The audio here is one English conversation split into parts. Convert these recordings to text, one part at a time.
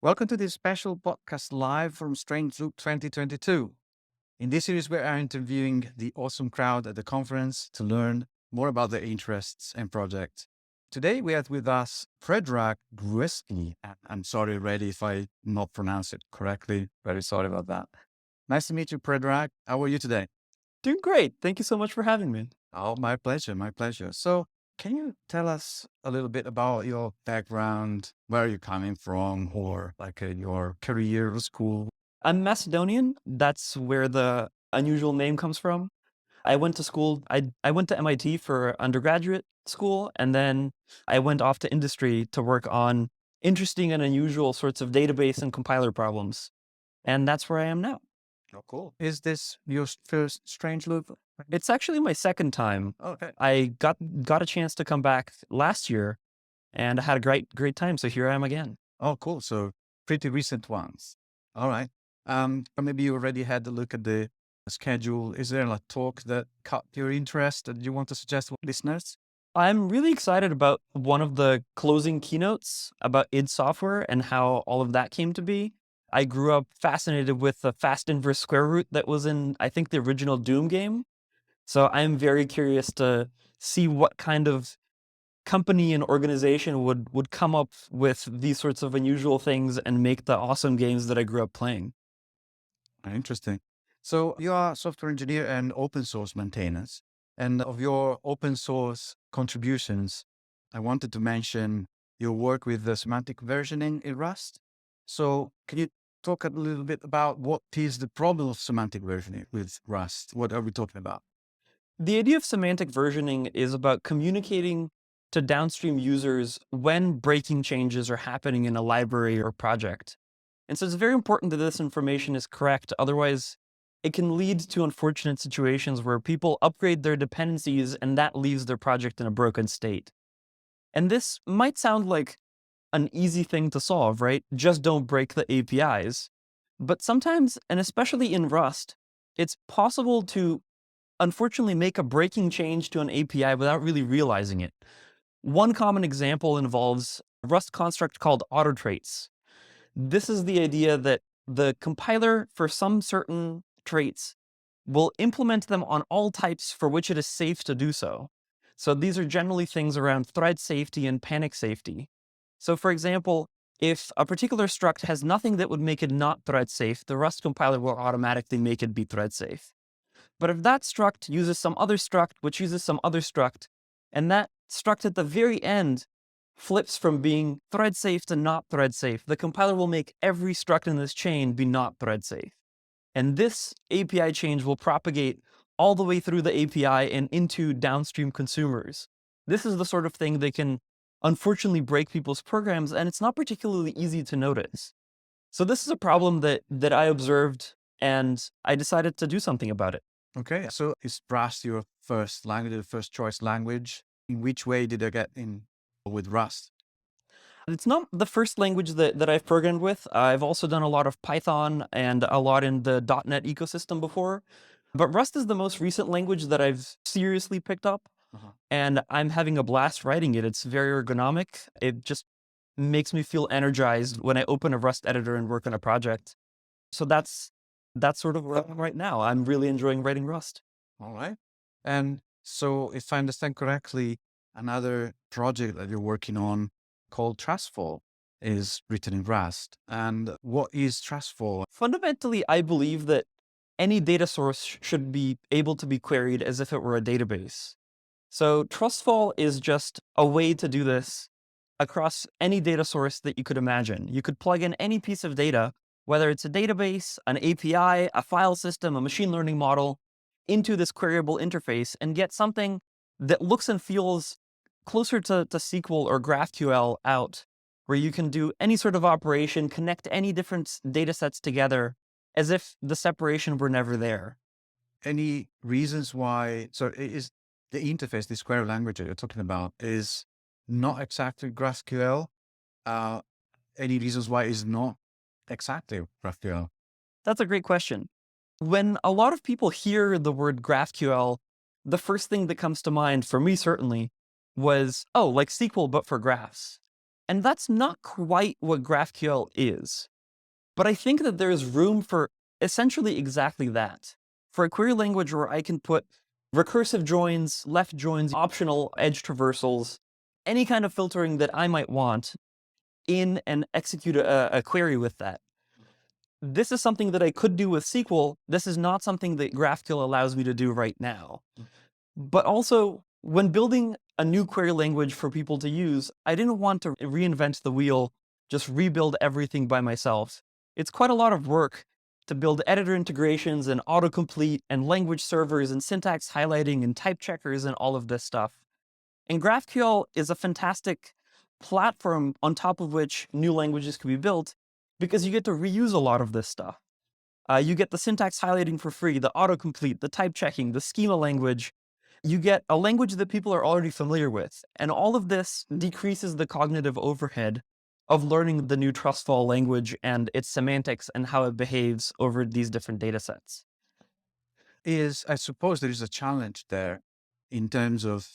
Welcome to this special podcast live from Strange Loop 2022. In this series, we are interviewing the awesome crowd at the conference to learn more about their interests and projects. Today, we have with us Predrag Gruevski. I'm sorry already if I not pronounce it correctly. Very sorry about that. Nice to meet you, Predrag. How are you today? Doing great. Thank you so much for having me. Oh, my pleasure, my pleasure. So, can you tell us a little bit about your background, where you're coming from, or your career or school? I'm Macedonian. That's where the unusual name comes from. I went to school, I went to MIT for undergraduate school, and then I went off to industry to work on interesting and unusual sorts of database and compiler problems. And that's where I am now. Oh, cool. Is this your first Strange Loop? It's actually my second time. Okay. I got a chance to come back last year and I had a great time. So here I am again. Oh, cool. So pretty recent ones. All right. Or maybe you already had a look at the schedule. Is there a talk that caught your interest that you want to suggest to listeners? I'm really excited about one of the closing keynotes about id Software and how all of that came to be. I grew up fascinated with the fast inverse square root that was in, I think, the original Doom game. So I'm very curious to see what kind of company and organization would come up with these sorts of unusual things and make the awesome games that I grew up playing. Interesting. So you are a software engineer and open source maintainers. And of your open source contributions, I wanted to mention your work with the semantic versioning in Rust. So can you talk a little bit about what is the problem of semantic versioning with Rust? What are we talking about? The idea of semantic versioning is about communicating to downstream users when breaking changes are happening in a library or project. And so it's very important that this information is correct. Otherwise, it can lead to unfortunate situations where people upgrade their dependencies and that leaves their project in a broken state. And this might sound like an easy thing to solve, right? Just don't break the APIs. But sometimes, and especially in Rust, it's possible to unfortunately make a breaking change to an API without really realizing it. One common example involves a Rust construct called autotraits. This is the idea that the compiler for some certain traits will implement them on all types for which it is safe to do so. So these are generally things around thread safety and panic safety. So for example, if a particular struct has nothing that would make it not thread safe, the Rust compiler will automatically make it be thread safe. But if that struct uses some other struct, which uses some other struct, and that struct at the very end flips from being thread safe to not thread safe, the compiler will make every struct in this chain be not thread safe. And this API change will propagate all the way through the API and into downstream consumers. This is the sort of thing that can unfortunately break people's programs, and it's not particularly easy to notice. So this is a problem that I observed, and I decided to do something about it. Okay. So is Rust your first language, the first choice language? In which way did I get in with Rust? It's not the first language that I've programmed with. I've also done a lot of Python and a lot in the .NET ecosystem before. But Rust is the most recent language that I've seriously picked up, and I'm having a blast writing it. It's very ergonomic. It just makes me feel energized when I open a Rust editor and work on a project. So that's sort of where I'm right now. I'm really enjoying writing Rust. All right. And so if I understand correctly, another project that you're working on called Trustfall is written in Rust. And what is Trustfall? Fundamentally, I believe that any data source should be able to be queried as if it were a database. So Trustfall is just a way to do this across any data source that you could imagine. You could plug in any piece of data, whether it's a database, an API, a file system, a machine learning model, into this queryable interface and get something that looks and feels closer to SQL or GraphQL out, where you can do any sort of operation, connect any different data sets together as if the separation were never there. Any reasons why? So is the interface, this query language that you're talking about, is not exactly GraphQL? Uh, any reasons why it's not exactly GraphQL? That's a great question. When a lot of people hear the word GraphQL, the first thing that comes to mind, for me certainly, was, oh, like SQL, but for graphs. And that's not quite what GraphQL is. But I think that there is room for essentially exactly that. For a query language where I can put recursive joins, left joins, optional edge traversals, any kind of filtering that I might want in and execute a query with that. This is something that I could do with SQL. This is not something that GraphQL allows me to do right now. But also, when building a new query language for people to use, I didn't want to reinvent the wheel, just rebuild everything by myself. It's quite a lot of work to build editor integrations and autocomplete and language servers and syntax highlighting and type checkers and all of this stuff. And GraphQL is a fantastic platform on top of which new languages can be built because you get to reuse a lot of this stuff. You get the syntax highlighting for free, the autocomplete, the type checking, the schema language. You get a language that people are already familiar with. And all of this decreases the cognitive overhead of learning the new Trustfall language and its semantics and how it behaves over these different data sets. I suppose there is a challenge there in terms of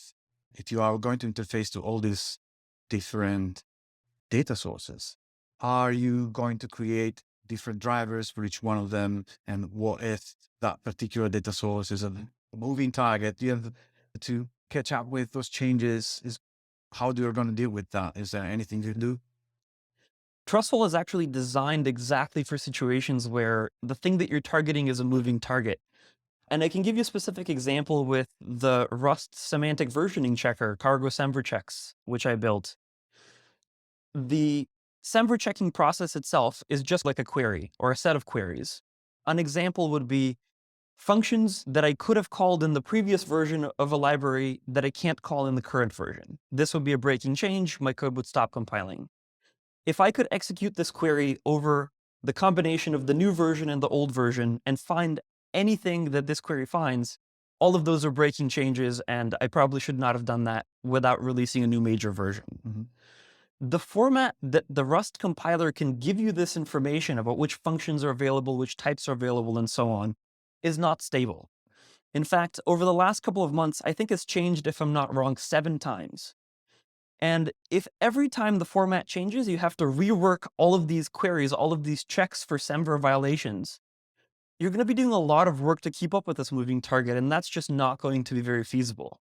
if you are going to interface to all these different data sources, are you going to create different drivers for each one of them? And what if that particular data source is a moving target? You have to catch up with those changes. How do you going to deal with that? Is there anything you can do? Trustfall is actually designed exactly for situations where the thing that you're targeting is a moving target. And I can give you a specific example with the Rust semantic versioning checker, cargo semver checks, which I built. The semver checking process itself is just like a query or a set of queries. An example would be functions that I could have called in the previous version of a library that I can't call in the current version. This would be a breaking change. My code would stop compiling. If I could execute this query over the combination of the new version and the old version and find anything that this query finds, all of those are breaking changes, and I probably should not have done that without releasing a new major version. Mm-hmm. The format that the Rust compiler can give you this information about which functions are available, which types are available, and so on, is not stable. In fact, over the last couple of months, I think it's changed, if I'm not wrong, 7 times. And if every time the format changes, you have to rework all of these queries, all of these checks for semver violations, you're going to be doing a lot of work to keep up with this moving target, and that's just not going to be very feasible.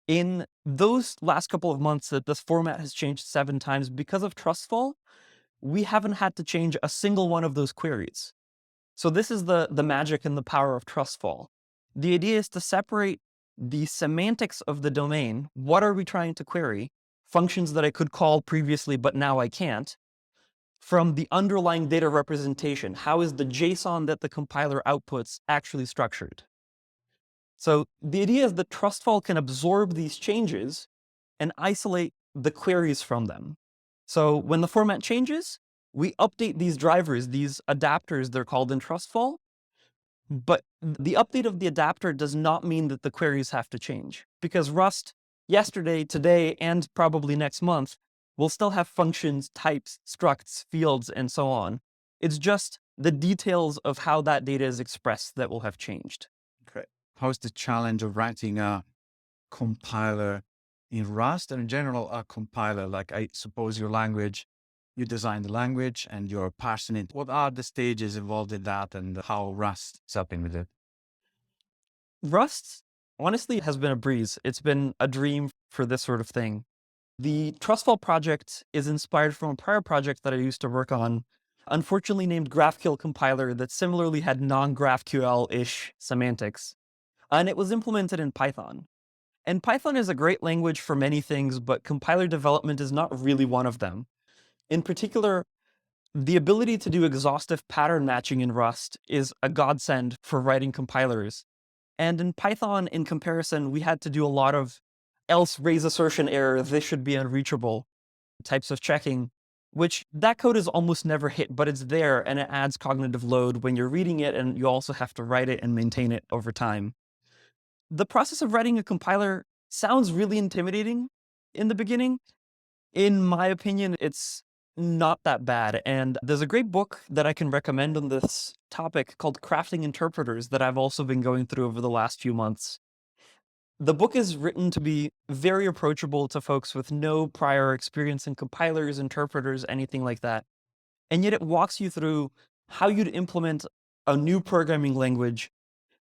In those last couple of months that this format has changed 7 times because of Trustfall, we haven't had to change a single one of those queries. So this is the magic and the power of Trustfall. The idea is to separate the semantics of the domain. What are we trying to query? Functions that I could call previously, but now I can't. From the underlying data representation. How is the JSON that the compiler outputs actually structured? So the idea is that Trustfall can absorb these changes and isolate the queries from them. So when the format changes, we update these drivers, these adapters, they're called in Trustfall. But the update of the adapter does not mean that the queries have to change, because Rust yesterday, today, and probably next month will still have functions, types, structs, fields, and so on. It's just the details of how that data is expressed that will have changed. Okay. How's the challenge of writing a compiler in Rust and in general a compiler? Like I suppose your language, you design the language and you're parsing it. What are the stages involved in that and how Rust is helping with it? Rust, honestly, has been a breeze. It's been a dream for this sort of thing. The Trustfall project is inspired from a prior project that I used to work on, unfortunately named GraphQL compiler, that similarly had non-GraphQL-ish semantics. And it was implemented in Python. And Python is a great language for many things, but compiler development is not really one of them. In particular, the ability to do exhaustive pattern matching in Rust is a godsend for writing compilers. And in Python, in comparison, we had to do a lot of else raise assertion error, this should be unreachable types of checking, which that code is almost never hit, but it's there and it adds cognitive load when you're reading it, and you also have to write it and maintain it over time. The process of writing a compiler sounds really intimidating in the beginning. In my opinion, it's not that bad. And there's a great book that I can recommend on this topic called Crafting Interpreters that I've also been going through over the last few months. The book is written to be very approachable to folks with no prior experience in compilers, interpreters, anything like that. And yet it walks you through how you'd implement a new programming language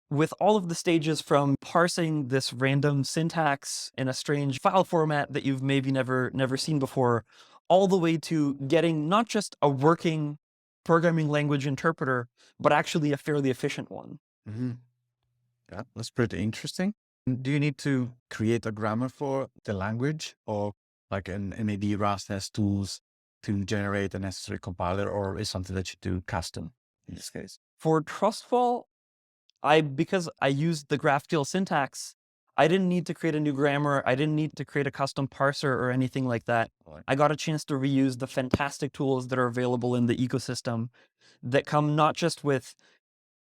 with all of the stages from parsing this random syntax in a strange file format that you've maybe never seen before, all the way to getting not just a working programming language interpreter, but actually a fairly efficient one. Mm-hmm. Yeah, that's pretty interesting. Do you need to create a grammar for the language, or like maybe Rust has tools to generate a necessary compiler, or is something that you do custom in this case? For Trustfall, because I used the GraphQL syntax, I didn't need to create a new grammar. I didn't need to create a custom parser or anything like that. I got a chance to reuse the fantastic tools that are available in the ecosystem that come not just with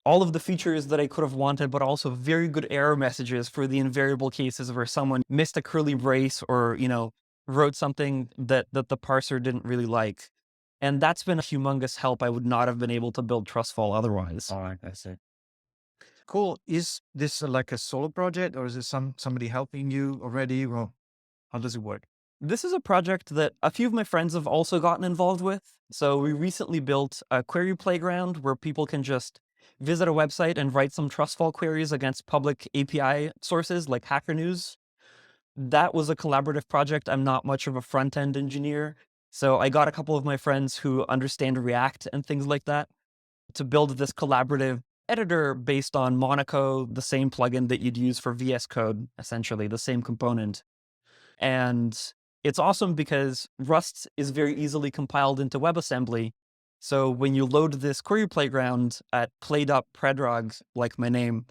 all of the features that I could have wanted, but also very good error messages for the invariable cases where someone missed a curly brace or, wrote something that the parser didn't really like. And that's been a humongous help. I would not have been able to build Trustfall otherwise. All right, I see. Cool. Is this like a solo project, or is it somebody helping you already? Well, how does it work? This is a project that a few of my friends have also gotten involved with. So we recently built a query playground where people can just visit a website and write some Trustfall queries against public API sources like Hacker News. That was a collaborative project. I'm not much of a front-end engineer, so I got a couple of my friends who understand React and things like that to build this collaborative editor based on Monaco, the same plugin that you'd use for VS Code, essentially, the same component. And it's awesome because Rust is very easily compiled into WebAssembly. So when you load this query playground at play.predrag, like my name,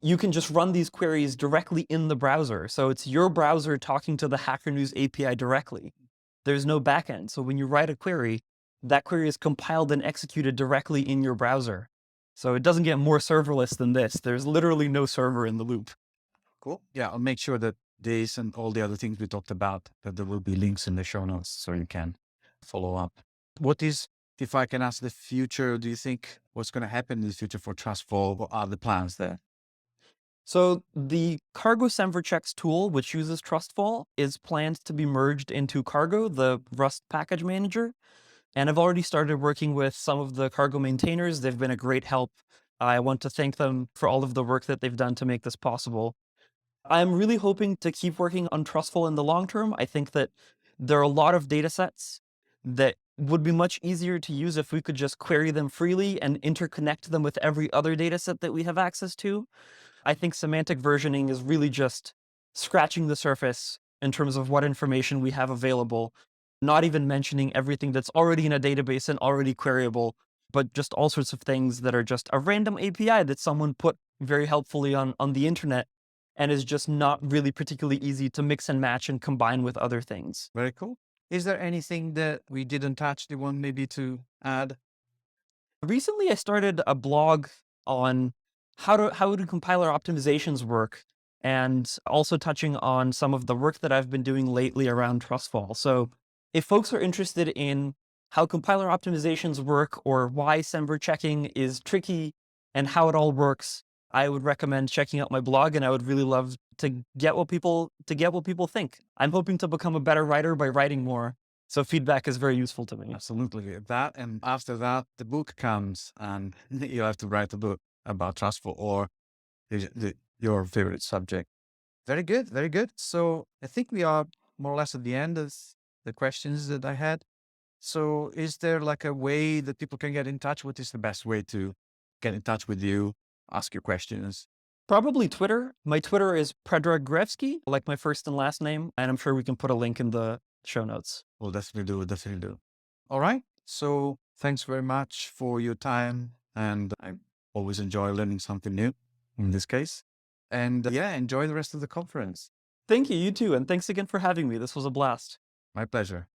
you can just run these queries directly in the browser. So it's your browser talking to the Hacker News API directly. There's no backend. So when you write a query, that query is compiled and executed directly in your browser. So it doesn't get more serverless than this. There's literally no server in the loop. Cool. Yeah, I'll make sure that this and all the other things we talked about, that there will be links in the show notes so you can follow up. What is, if I can ask the future, do you think what's going to happen in the future for Trustfall? What are the plans there? So the Cargo Semverchecks tool, which uses Trustfall, is planned to be merged into Cargo, the Rust package manager. And I've already started working with some of the Cargo maintainers. They've been a great help. I want to thank them for all of the work that they've done to make this possible. I'm really hoping to keep working on Trustfall in the long term. I think that there are a lot of data sets that would be much easier to use if we could just query them freely and interconnect them with every other data set that we have access to. I think semantic versioning is really just scratching the surface in terms of what information we have available, not even mentioning everything that's already in a database and already queryable, but just all sorts of things that are just a random API that someone put very helpfully on the internet and is just not really particularly easy to mix and match and combine with other things. Very cool. Is there anything that we didn't touch that you want maybe to add? Recently, I started a blog on how do compiler optimizations work, and also touching on some of the work that I've been doing lately around Trustfall. So if folks are interested in how compiler optimizations work or why Semver checking is tricky and how it all works, I would recommend checking out my blog, and I would really love to get what people think. I'm hoping to become a better writer by writing more. So feedback is very useful to me. Absolutely. That, and after that, the book comes and you have to write a book about Trustfall or your favorite subject. Very good. Very good. So I think we are more or less at the end of the questions that I had. So is there like a way that people can get in touch? What is the best way to get in touch with you, ask your questions? Probably Twitter. My Twitter is Predrag Gruevski, like my first and last name, and I'm sure we can put a link in the show notes. We'll definitely do. All right. So thanks very much for your time. And I always enjoy learning something new in this case. And yeah, enjoy the rest of the conference. Thank you, you too, and thanks again for having me. This was a blast. My pleasure.